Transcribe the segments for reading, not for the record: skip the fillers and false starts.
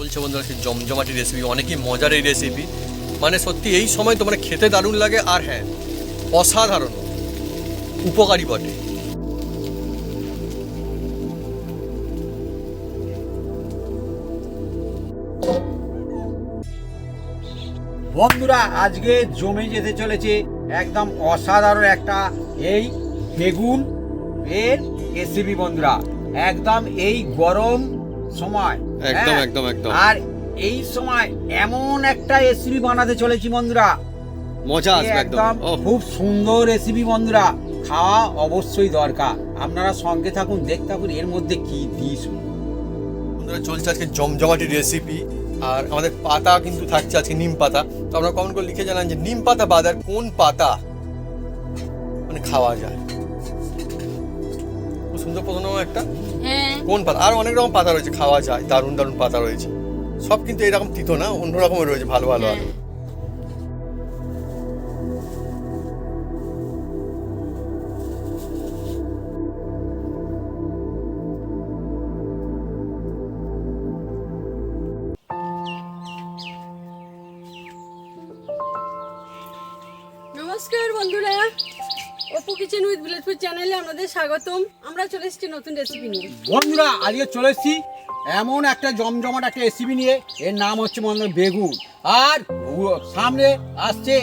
চলছে বন্ধুরা সেই জমজমাটি রেসিপি, অনেকই মজার এই রেসিপি। মানে সত্যি এই সময় তো মানে খেতে দারুণ লাগে, আর হ্যাঁ অসাধারণ উপকারী বটে। বন্ধুরা আজকে জমে যেতে চলেছে একদম অসাধারণ একটা এই বেগুন এর রেসিপি বন্ধুরা, একদম এই গরম সময় একদম হ্যাঁ? একদম একদম আর এই সময় এমন একটা রেসিপি বানাতে চলেছি বন্ধুরা, মজা আসবে একদম। একদম খুব সুন্দর রেসিপি বন্ধুরা, খাওয়া অবশ্যই দরকার। আপনারা সঙ্গে থাকুন, দেখতে থাকুন এর মধ্যে কি দিস। বন্ধুরা চলছে আজকে জমজমাটি রেসিপি, আর আমাদের পাতা কিন্তু থাকছে আজকে নিম পাতা। তো আপনারা কমেন্ট করে লিখে জানান যে নিম পাতা বাদ আর কোন পাতা মানে খাওয়া যায়। খুব সুন্দর প্রশ্ন একটা, কোন পাতা? আর অনেক রকম পাতা রয়েছে খাওয়া যায়, দারুণ দারুণ পাতা রয়েছে। সব কিন্তু এরকম তিতো না, অন্যরকমের রয়েছে, ভালো ভালো আরো। নমস্কার বন্ধুরা, অপু কিচেন উইথ ভিলেজপুর চ্যানেলে আপনাদের স্বাগতম। আমরা চলে এসেছি নতুন রেসিপি নিয়ে। বন্ধুরা আজকে চলে এসেছি এমন একটা জমজমাট একটা রেসিপি নিয়ে, এর নাম হচ্ছে বন্ধুরা বেগুন। আর সামনে আসছে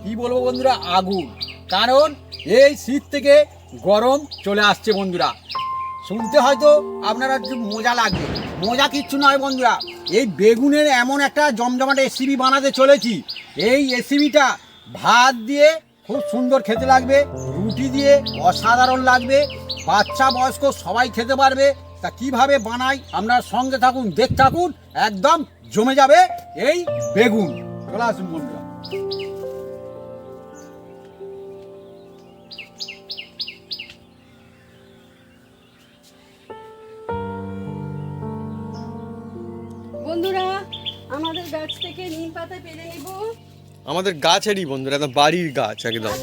কি বলবো বন্ধুরা, আগুন। কারণ এই শীত থেকে গরম চলে আসছে বন্ধুরা। শুনতে হয়তো আপনারা মজা লাগবে, মজা কিচ্ছু নয় বন্ধুরা। এই বেগুনের এমন একটা জমজমাট রেসিপি বানাতে চলেছি, এই রেসিপিটা ভাত দিয়ে খুব সুন্দর খেতে লাগবে, রুটি দিয়ে অসাধারণ লাগবে, বাচ্চা বয়স্ক সবাই খেতে পারবে। তা কিভাবে বানাই আপনার সঙ্গে থাকুন, দেখতে থাকুন, একদম জমে যাবে এই বেগুন। চলে আসুন বন্ধুরা। বন্ধুরা আমাদের গাছ থেকে নিম পাতা পেরে নেব। আমাদের গাছেরই বন্ধুরা, একদম বাড়ির গাছ একদম।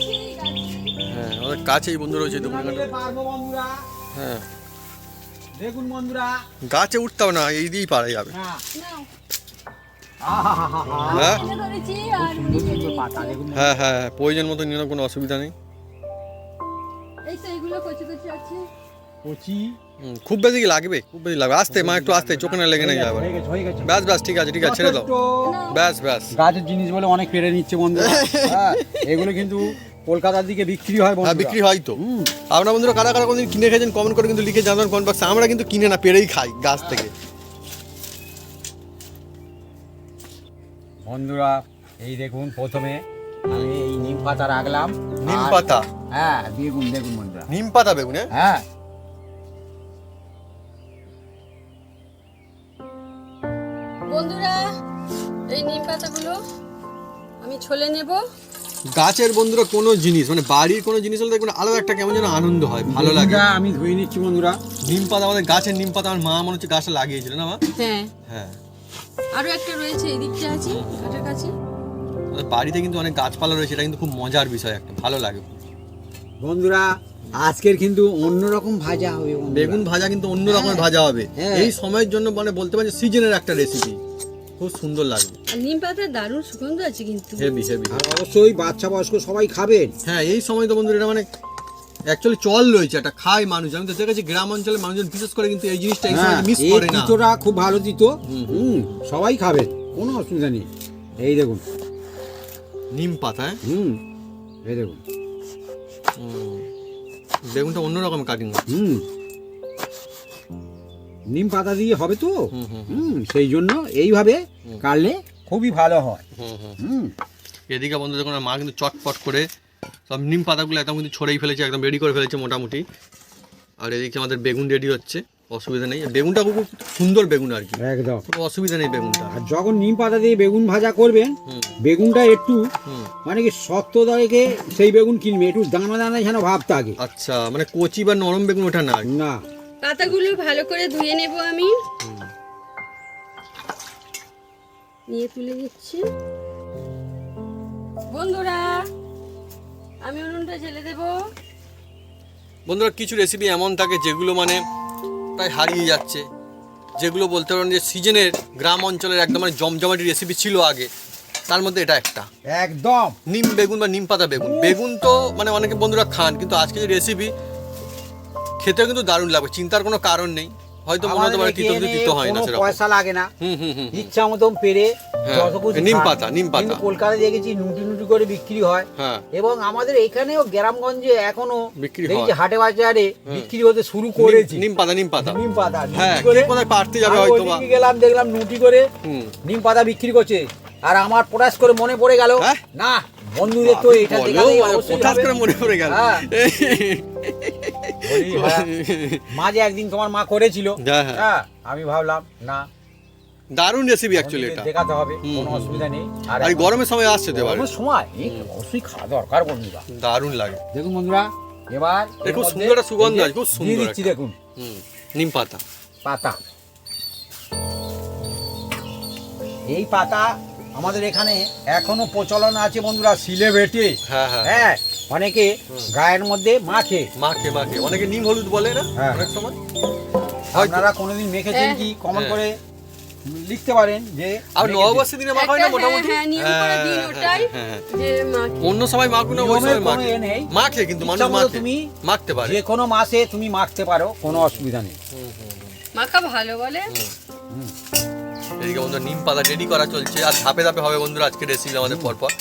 হ্যাঁ আমাদের কাছেই বন্ধু রয়েছে নিতে পারবো বন্ধুরা, হ্যাঁ দেখুন বন্ধুরা। গাছে উঠতে হবে না, এই দিয়েই পারা যাবে। হ্যাঁ নাও, হ্যাঁ এনে ধরেছি আর সুন্দর সুন্দর পাতা দেখুন। হ্যাঁ হ্যাঁ প্রয়োজন মতো নিয়ে নাও, কোনো অসুবিধা নেই। এই তো এগুলো কচি কচি আছে। কচি খুব বেশি কি লাগবে, খুব বেশি লাগবে। আস্তে মা, একটু আস্তে, চোখে না লেগে নেই যাবে। হয়ে গেছে। ব্যাস ব্যাস, ঠিক আছে ঠিক আছে, ছেড়ে দাও। ব্যাস ব্যাস। গাছের জিনিস বলে অনেক পেরে নিচ্ছে বন্ধুরা। হ্যাঁ, এগুলো কিন্তু কলকাতার দিকে বিক্রি হয় হ্যাঁ বন্ধুরা। বিক্রি হয় তো। আপনারা বন্ধুরা কারা কারা কোনদিন কিনে খেয়েছেন কমেন্ট করে কিন্তু লিখে জানান কমেন্ট বক্সে। আমরা কিন্তু কিনে না, পেরেই খাই গাছ থেকে। বন্ধুরা এই দেখুন, প্রথমে আমি এই নিম পাতা রাখলাম। নিম আর- পাতা, হ্যাঁ বেগুন দেখুন বন্ধুরা। নিম পাতা বেগুন। হ্যাঁ বন্ধুরা এই নিম পাতাগুলো আমি ছলে নেব। গাছের বন্ধুরা কোনো জিনিস মানে বাড়ির কোনো জিনিস হলে দেখবেন আলাদা একটা কেমন যেন আনন্দ হয়, ভালো লাগে। বেগুনটা আমি ধুয়ে নিচ্ছি বন্ধুরা। নিম পাতা, আমাদের গাছের নিম পাতা, আমার মা মনে হচ্ছে গাছটা লাগিয়েছিল না মা? হ্যাঁ, হ্যাঁ আরো একটা রয়েছে এই দিকটা আছে কাটার কাছে। আমাদের বাড়িতে কিন্তু অনেক গাছপালা রয়েছে, এটা কিন্তু খুব মজার বিষয়, একটা ভালো লাগে। বন্ধুরা আজকের কিন্তু অন্যরকম ভাজা হবে বন্ধুরা। বেগুন ভাজা কিন্তু অন্য রকমের ভাজা হবে হ্যাঁ। এই সময়ের জন্য, মানে বলতে পারেন সিজনের একটা রেসিপি, খুব সুন্দর লাগবে। আর নিম পাতার দারুণ সুগন্ধ আছে কিন্তু। Heavy heavy. আর অবশ্যই বাচ্চা বয়স্ক সবাই খাবেন। হ্যাঁ এই সময় তো বন্ধুরা এটা মানে অ্যাকচুয়ালি চল রয়েছে, একটা খায় মানুষ। আমি তো দেখেছি গ্রাম অঞ্চলে মানুষজন বিশেষ করে কিন্তু এই জিনিসটা এই সময় মিস এই করে না। তিতোটা খুব ভালো তিতো। হুম। সবাই খাবেন, কোনো অসুবিধা নেই। এই দেখুন, নিম পাতা, এই দেখুন। বেগুনটা অন্যরকম কাটিং। নিম পাতা দিয়ে হবে তো। হুম, হুম, সেই জন্য এইভাবে কাটলে খুবই ভালো হয়। এদিকে বন্ধু দেখুন মা কিন্তু চটপট করে সব নিম পাতাগুলো একদম কিন্তু ছড়েই ফেলেছে, একদম রেডি করে ফেলেছে মোটামুটি। আর এদিকে আমাদের বেগুন রেডি হচ্ছে, অসুবিধা নেই। বেগুনটা খুব সুন্দর বেগুন আর কি, একদম কোনো অসুবিধা নেই বেগুনটা। আর যখন নিম পাতা দিয়ে বেগুন ভাজা করবেন, বেগুনটা একটু মানে কি শক্ত দাঁড়িয়ে সেই বেগুন কিনবে, একটু দানা দানা যেন ভাব থাকে। আচ্ছা মানে কচি বা নরম বেগুন ওটা না? না, পাতাগুলো ভালো করে ধুয়ে নেব আমি। নিয়ে তুলে দিচ্ছি বন্ধুরা। আমি উনুনটা জ্বেলে দেব। বন্ধুরা কিছু রেসিপি এমন থাকে যেগুলো মানে প্রায় হারিয়ে যাচ্ছে, যেগুলো বলতে পারেন যে সিজনের গ্রাম অঞ্চলের একদম মানে জমজমাটি রেসিপি ছিল আগে, তার মধ্যে এটা একটা। একদম নিম বেগুন বা নিম পাতা বেগুন, বেগুন তো মানে অনেকে বন্ধুরা খান, কিন্তু আজকে যে রেসিপি খেতেও কিন্তু দারুণ লাগবে, চিন্তার কোনো কারণ নেই। হয়তো মনে হতে পারে তিতো কিন্তু তিতো হয় না কোনো সেরকম। পয়সা লাগে না, হুম। ইচ্ছা মতন পেরে হ্যাঁ, যত খুশি নিম খান। পাতা, নিম পাতা। কিন্তু কলকাতায় দেখেছি নুটি নুটি করে বিক্রি হয়, হ্যাঁ এবং আমাদের এখানেও গ্রামগঞ্জে এখনো বিক্রি দেখেছি হয়। হাটে বাজারে হ্যাঁ। বিক্রি হতে শুরু করেছি। নিম পাতা, নিম পাতা। নিম পাতা হ্যাঁ, নুটি করে কে কোথায় পারতে যাবে আমি হয়তো বা। ওইদিকে গেলাম, দেখলাম নুটি করে হুম। নিম পাতা বিক্রি করছে, আর আমার পটাশ করে মনে পড়ে গেল, হ্যাঁ? না বন্ধুদের তো এটা বলো, দেখালেই মানে অবশ্যই হঠাৎ হবে। করে মনে পড়ে গেল। হ্যাঁ। বলি, হ্যাঁ, মাঝে একদিন তোমার মা করেছিল, হ্যাঁ, হ্যাঁ। হ্যাঁ, আমি ভাবলাম না দারুণ রেসিপি অ্যাকচুয়ালি বন্ধুদের এটা। দেখাতে হবে, হুম, কোনো হুম, অসুবিধা নেই। আর এই গরমের সময় আসছে তো এবার গরমের সময় এই অবশ্যই খাওয়া দরকার বন্ধুরা। দারুণ লাগে। দেখুন বন্ধুরা, এবার এ এর খুব মধ্যে সুন্দর একটা সুগন্ধ এই যে আছে, খুব সুন্দর দিয়ে দিচ্ছি, একটা। দেখুন নিম পাতা। পাতা। এই পাতা আমাদের এখানে এখনো প্রচলন আছে বন্ধুরা, শিলে বেটে, হ্যাঁ হ্যাঁ হ্যাঁ, অনেকে গায়ের মধ্যে মাখে। মাখে অনেকে নিম হলুদ বলে না হ্যাঁ। অনেক সময়। হয়তো। আপনারা কোনোদিন মেখেছেন হ্যাঁ। কি কমেন্ট হ্যাঁ। করে লিখতে পারেন যে আর মেখেছি। নববর্ষের দিনে মাখা হয় না একটা, মোটামুটি। হ্যাঁ, নিয়ম করে দিন ওটাই, হ্যাঁ। যে মাকে। অন্য সময় মাখুন না, ওই নিয়মের সময় কোনো মাখে। এ নেই। মাখে কিন্তু মানুষ ইচ্ছা মতো মাখে, তুমি মাখতে পারে। যে কোনো মাসে তুমি মাখতে পারো, কোনো অসুবিধা নেই। মাখা ভালো বলে। হুম। এদিকে বন্ধুরা নিম পাতা রেডি করা চলছে, আর ধাপে ধাপে হবে বন্ধুরা আজকে রেসিপি আমাদের পরপর।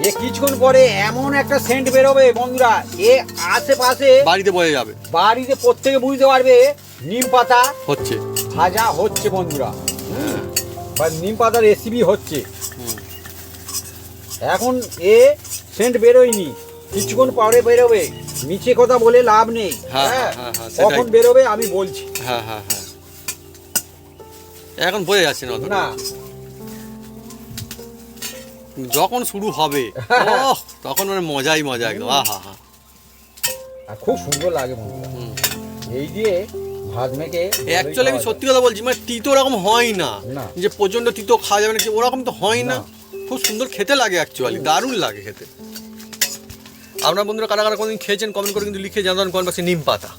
এ কিছুক্ষণ পরে এমন একটা সেন্ট বেরোবে বন্ধুরা, এ আশেপাশে বাড়িতে বয়ে যাবে বাড়িতে প্রত্যেকে বুঝতে পারবে নিম পাতা হচ্ছে। ভাজা হচ্ছে বন্ধুরা, বা নিম পাতার রেসিপি হচ্ছে। হুম। এখন এ সেন্ট বেরোয়নি, কিছুক্ষণ পরে বেরোবে, মিছে কথা বলে লাভ নেই। হ্যাঁ, হ্যাঁ, হ্যাঁ, হ্যাঁ, সেটাই। কখন বেরোবে আমি বলছি। হ্যাঁ এখন বোঝা যাচ্ছে না অতটা। না, যখন শুরু হবে ওহ, তখন মানে মজাই মজা একদম। আহা হা। আর খুব সুন্দর লাগে বন্ধুরা, এই দিয়ে ভাত মেখে অ্যাকচুয়ালি আমি সত্যি কথা বলছি, মানে তিতো ওরকম হয় না না। যে প্রচন্ড তিতো খাওয়া যাবে না, ওরকম তো হয় না। না। খুব সুন্দর খেতে লাগে অ্যাকচুয়ালি, দারুণ লাগে খেতে। আপনার বন্ধুরা কারা কারা কোনদিন খেয়েছেন কমেন্ট করে কিন্তু লিখে জানান কমেন্ট বক্সে। নিম পাতা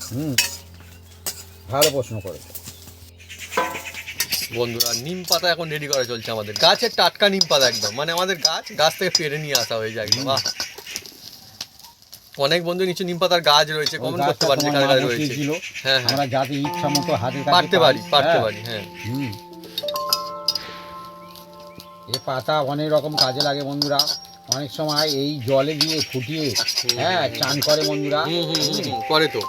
ভালো প্রশ্ন করেছে বন্ধুরা, নিম পাতা এখন রেডি করা চলছে আমাদের গাছের টাটকা নিম পাতা, একদম মানে আমাদের গাছ থেকে পেরে নিয়ে আসা হয়ে যায় একদম। আহ, অনেক বন্ধু নিচে নিম পাতার গাছ রয়েছে, কমেন্ট করতে পারেন যে কার গাছ রয়েছে। হ্যাঁ হ্যাঁ, আমরা যাতে ইচ্ছা মতো হাতে পারতে পারি হ্যাঁ। এই পাতা অনেক রকম কাজে লাগে বন্ধুরা, অনেক সময় এই জলে দিয়ে ফুটিয়ে হ্যাঁ চান করে বন্ধুরা। করে তো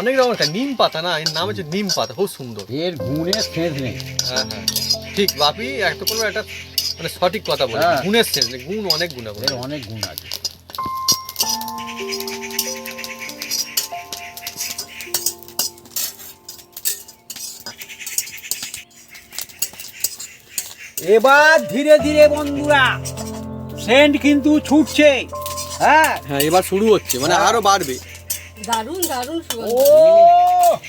অনেক রকম নিম পাতা, না এর নাম হচ্ছে নিম পাতা, খুব সুন্দর। এর গুণের শেষ নেই। হ্যাঁ হ্যাঁ, ঠিক বাপি একটা কোনো একটা মানে সঠিক কথা বলে, হ্যাঁ। গুণের শেষ নেই, গুণ অনেক গুণাগুণ। এর অনেক গুণ আছে। এবার ধীরে ধীরে বন্ধুরা সেন্ট কিন্তু ছুটছে। হ্যাঁ, হ্যাঁ এবার শুরু হচ্ছে, মানে আরো বাড়বে। দারুণ দারুণ ও সুগন্ধ।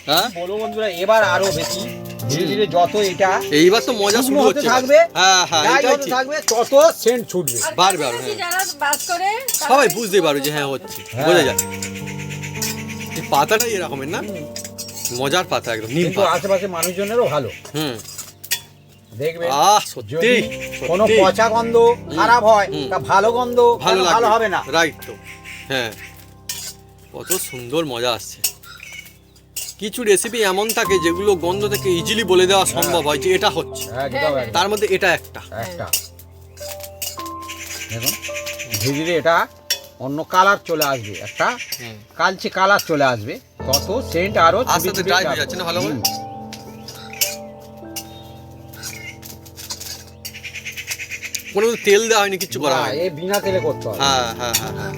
হ্যাঁ, বলো বন্ধুরা, এবার আরো বেশি ধীরে ধীরে যত এটা এইবার তো মজা শুরু শুকনো হতে হচ্ছে। থাকবে, হ্যাঁ হ্যাঁ, যাই এটাই হতে ঠিক। থাকবে তত সেন্ট ছুটবে। আর বাড়বে আরো, কাছাকাছি হ্যাঁ। যারা বাস করে তারা সবাই বুঝতে পারবে যে হ্যাঁ হচ্ছে, হ্যাঁ। বোঝা যায়। এই পাতাটাই এরকমের না, মজার পাতা একদম নিম কিন্তু পাতা। আশেপাশে মানুষজনেরও ভালো হুম, দেখবে। আহ সত্যি যদি কোনো সত্যি। পচা গন্ধ খারাপ হয়, হুম। তা ভালো গন্ধ ভালো কেন ভালো হবে না? রাইট তো। হ্যাঁ, কত সুন্দর মজা আসছে। কিছু রেসিপি এমন থাকে যেগুলো গন্ধ থেকে ইজিলি বলে দেওয়া সম্ভব হয় যে এটা হচ্ছে, একদম একদম। তার মধ্যে এটা একটা। একটা দেখুন ধীরে ধীরে এটা অন্য কালার চলে আসবে, একটা হুম। কালচে কালার চলে আসবে, তত সেন্ট আরো আস্তে ছুটে আস্তে ছুটে ড্রাই যাবে। হয়ে যাচ্ছে না ভালো করে। হুম। কোনো কিন্তু তেল দেওয়া হয়নি, কিচ্ছু করা না, হয়নি। এ বিনা তেলে করতে হবে। হ্যাঁ হ্যাঁ হ্যাঁ হ্যাঁ,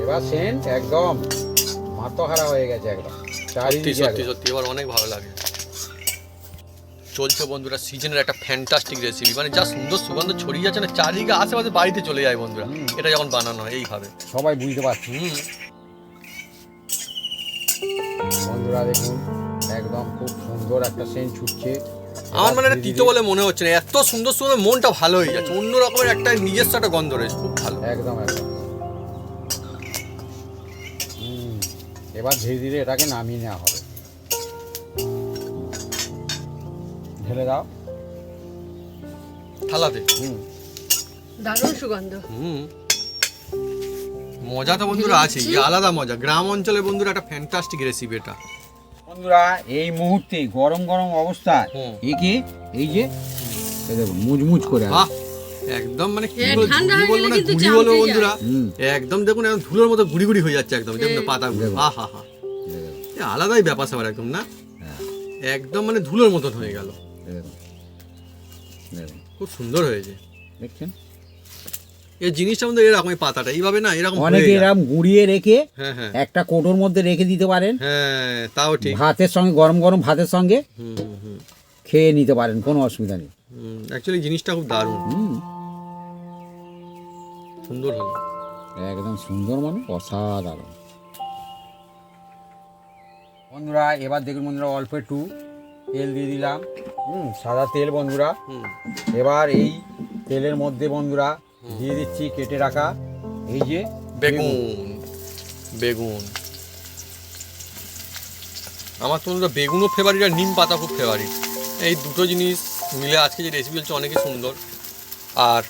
এবার সেন্ট একদম মাথাহারা হয়ে গেছে একদম সত্যি চারিদিকে সত্যি একদম। সত্যি এবার অনেক ভালো লাগে। চলছে বন্ধুরা সিজনের একটা ফ্যান্টাস্টিক রেসিপি, মানে যা সুন্দর সুগন্ধ ছড়িয়ে যাচ্ছে না চারিদিকে, আশেপাশে বাড়িতে চলে যায় বন্ধুরা এটা যখন বানানো হয় এইভাবে। সবাই বুঝতে পারছি হুম, বন্ধুরা, দেখুন একদম খুব সুন্দর একটা সেন্ট ছুটছে। আমার মানে এটা তিতো বলে মনে হচ্ছে না, এত সুন্দর সুন্দর, মনটা ভালো হয়ে যাচ্ছে, অন্য রকমের একটা নিজস্ব একটা গন্ধ রয়েছে, খুব ভালো। একদম একদম। এবার ধীরে ধীরে এটাকে নামিয়ে নেওয়া হবে। ঢেলে দাও থালাতে। দারুণ সুগন্ধ। মজা তো বন্ধুরা আছে, আলাদা মজা। গ্রাম অঞ্চলে বন্ধুরা একটা ফ্যান্টাস্টিক রেসিপি এটা। বন্ধুরা এই মুহূর্তে গরম গরম অবস্থায় একে এই যে এই দেখুন মুচমুচ করে আছে। বাহ, একদম মানে কি হ্যাঁ, বলবো, ঠান্ডা ঝুড়ি হয়ে বলবো গেলে না কিন্তু গুড়ি জামতে বলবো যায়। বন্ধুরা, একদম দেখুন একদম ধুলোর মতো গুড়ি গুড়ি হয়ে যাচ্ছে একদম, দেখুন পাতাগুলো, দেখুন। হা হা, আলাদাই ব্যাপার স্যাপার একদম না, একদম মানে ধুলোর মতন হয়ে গেল, এই দেখুন, দেখুন, খুব সুন্দর হয়েছে। দেখছেন এই জিনিসটা আমাদের এরকম, এই পাতাটা এইভাবে না এরকম হয়ে অনেকে যায়। এরকম গুঁড়িয়ে রেখে হ্যাঁ হ্যাঁ একটা কোটোর মধ্যে রেখে দিতে পারেন, হ্যাঁ, তাও ঠিক। ভাতের সঙ্গে গরম গরম ভাতের সঙ্গে হুম হুম হুম খেয়ে নিতে পারেন, কোনো অসুবিধা নেই। অ্যাকচুয়ালি জিনিসটা খুব দারুণ, সুন্দর হলো একদম সুন্দর, মানে অসাধারণ। বন্ধুরা এবার দেখুন বন্ধুরা, অল্প একটু তেল দিয়ে দিলাম, সাদা তেল বন্ধুরা। এবার এই তেলের মধ্যে বন্ধুরা দিয়ে দিচ্ছি কেটে রাখা এই যে বেগুন। বেগুন আমার তো বন্ধুরা বেগুনও ফেভারিট আর নিম পাতা খুব ফেভারিট, এই দুটো জিনিস মিলে আজকে যে রেসিপি হচ্ছে অনেকই সুন্দর। আর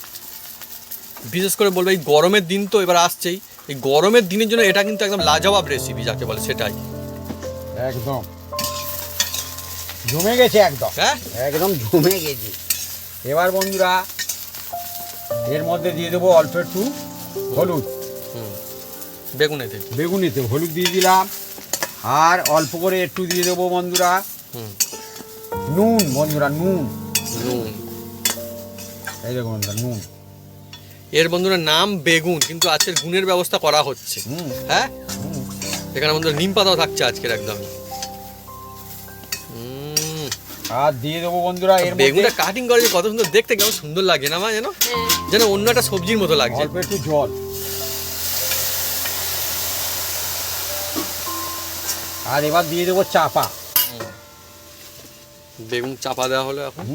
বিশেষ করে বলবো এই গরমের দিন তো এবার আসছেই, এই গরমের দিনের জন্য এটা কিন্তু একদম লাজবাব রেসিপি যাকে বলে, সেটাই একদম জমে গেছে, একদম হ্যাঁ একদম জমে গেছে। এবার বন্ধুরা এর মধ্যে দিয়ে দেবো অল্প একটু হলুদ, বেগুনেতে বেগুনিতে হলুদ দিয়ে দিলাম, আর অল্প করে একটু দিয়ে দেবো বন্ধুরা নুন, বন্ধুরা নুন, নুন। এই দেখুন বন্ধুরা নুন। এর বন্ধুরা নাম বেগুন, কিন্তু আজকের গুণের ব্যবস্থা করা হচ্ছে, হ্যাঁ এখানে বন্ধুরা নিম পাতাও থাকছে আজকের একদম। আর দিয়ে দেবো বন্ধুরা এর মধ্যে বেগুনটা কাটিং করে যে কত সুন্দর দেখতে, কেমন সুন্দর লাগে না মা, যেন যেন অন্য একটা সবজির মতো লাগছে। অল্প একটু জল, আর এবার দিয়ে দেবো চাপা। বেগুন চাপা দেওয়া হলো এখন।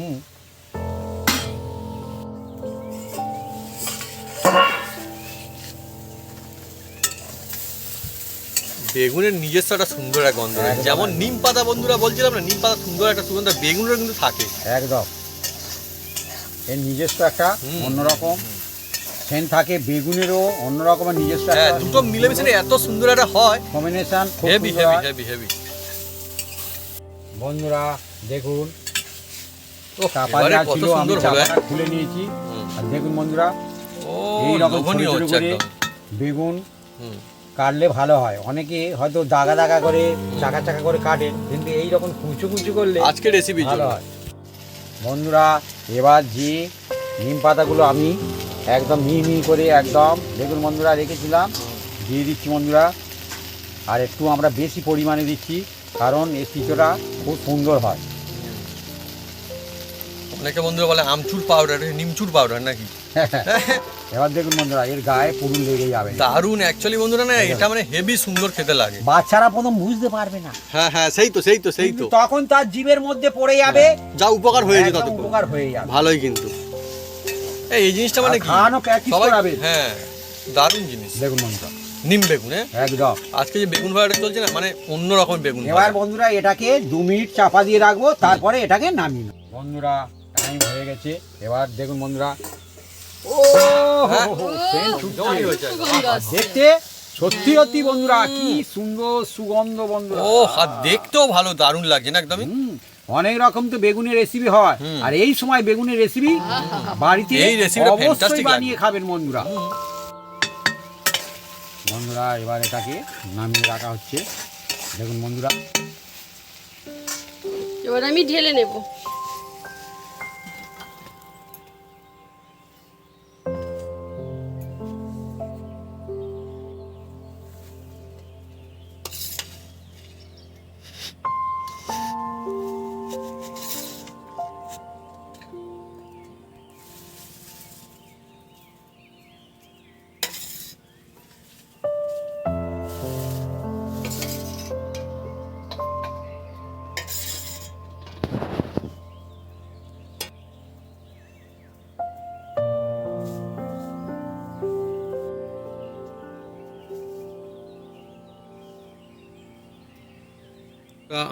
বেগুনের নিজস্ব একটা সুন্দর এক গন্ধ রয়েছে। একদম, যেমন একদম। নিম পাতা বন্ধুরা বলছিলাম না, নিম পাতা সুন্দর একটা সুগন্ধ, বেগুনের কিন্তু থাকে একদম এর নিজস্ব একটা অন্যরকম সেন্ট থাকে, বেগুনেরও অন্যরকমের নিজস্ব হ্যাঁ, একটা দুটো মিলেমিশে এত সুন্দর একটা হয়, কম্বিনেশন, খুব হেভি সুন্দর হেভি হয়। Heavy heavy. বন্ধুরা দেখুন ওহ, চাপা এবারে দেওয়া কত ছিল, আমি সুন্দর হলো, চাপাটা খুলে নিয়েছি। আর দেখুন বন্ধুরা ও এইরকম ছোট লোভনীয় ছোট হচ্ছে করে একদম। বেগুন হুম, কাটলে ভালো হয়। অনেকে হয়তো দাগা দাগা করে চাকা চাকা করে কাটেন, কিন্তু এই রকম কুচু কুচু করলে আজকে রেসিপি ভালো হয়। বন্ধুরা এবার যে নিম পাতাগুলো আমি একদম মিহি মিহি করে একদম দেখুন বন্ধুরা রেখেছিলাম, দিয়ে দিচ্ছি বন্ধুরা। আর একটু আমরা বেশি পরিমাণে দিচ্ছি, কারণ এই চিচোটা খুব সুন্দর হয়। অনেকে বন্ধুরা বলে আমচুর পাউডার, নিমচুর পাউডার নাকি। এবার দেখুন বন্ধুরা এর গায়ে পুরুল লেগে যাবে, দারুন অ্যাকচুয়ালি বন্ধুরা না, এটা মানে হেভি সুন্দর খেতে লাগে। বাচ্চারা প্রথম বুঝতে পারবে না, হ্যাঁ হ্যাঁ, সেই তো সেই তো সেই কিন্তু তো, তখন তার জিভের মধ্যে পড়ে যাবে, যা উপকার হয়েছে একদম তত উপকার হয়ে যাবে। ভালোই। কিন্তু এই জিনিসটা মানে আর কি খাওয়ানো practice সবাই, করাবে। হ্যাঁ দারুণ জিনিস। দেখুন বন্ধুরা নিম বেগুন, হ্যাঁ একদম। আজকে যে বেগুন ভাড়াটা চলছে না, মানে অন্য রকম বেগুন এবার ভাজা। বন্ধুরা এটাকে 2 মিনিট চাপা দিয়ে রাখবো, তারপরে এটাকে নামিয়ে নেব। বন্ধুরা টাইম হয়ে গেছে, এবার দেখুন বন্ধুরা ও হ্যাঁ? সেন্ট ছুটছে। জমই হয়েছে একদম। সুগন্ধ আসছে। দেখতে সত্যি সত্যি বন্ধুরা কি সুন্দর সুগন্ধ বন্ধুরা। ও আর দেখতেও ভালো, দারুণ লাগছে না একদমই। অনেক রকম তো বেগুনের রেসিপি হয়, আর এই সময় বেগুনের রেসিপি বাড়িতে এই রেসিপিটা অবশ্যই fantastic বানিয়ে খাবেন বন্ধুরা। বন্ধুরা এবার এটাকে নামিয়ে রাখা হচ্ছে, দেখুন বন্ধুরা। এবার আমি ঢেলে নেব।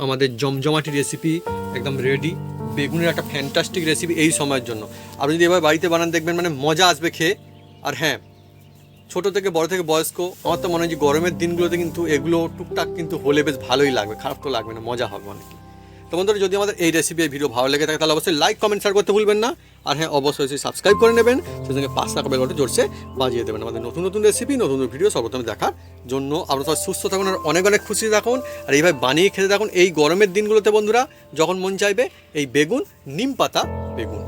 আমাদের জমজমাটি রেসিপি একদম রেডি। বেগুনের একটা ফ্যান্টাস্টিক রেসিপি এই সময়ের জন্য। আপনি যদি এবার বাড়িতে বানান দেখবেন মানে মজা আসবে খেয়ে। আর হ্যাঁ, ছোটো থেকে বড় থেকে বয়স্ক, আমার তো মনে হয় যে গরমের দিনগুলোতে কিন্তু এগুলো টুকটাক কিন্তু হলে বেশ ভালোই লাগবে, খারাপ তো লাগবে না, মজা হবে অনেক। তো বন্ধুরা, যদি আমাদের এই রেসিপি এই ভিডিও ভালো লেগে থাকে তাহলে অবশ্যই লাইক কমেন্ট শেয়ার করতে ভুলবেন না। আর হ্যাঁ, অবশ্যই সাবস্ক্রাইব করে নেবেন, সেজন্য পাঁচ টাকা বেল বাটন জোরসে বাজিয়ে দেবেন আমাদের নতুন নতুন রেসিপি, নতুন নতুন ভিডিও সর্বপ্রথমে দেখার জন্য। আপনারা সবাই সুস্থ থাকুন আর অনেক অনেক খুশি থাকুন। আর এইভাবে বানিয়ে খেতে থাকুন এই গরমের দিনগুলোতে বন্ধুরা, যখন মন চাইবে এই বেগুন, নিম পাতা বেগুন।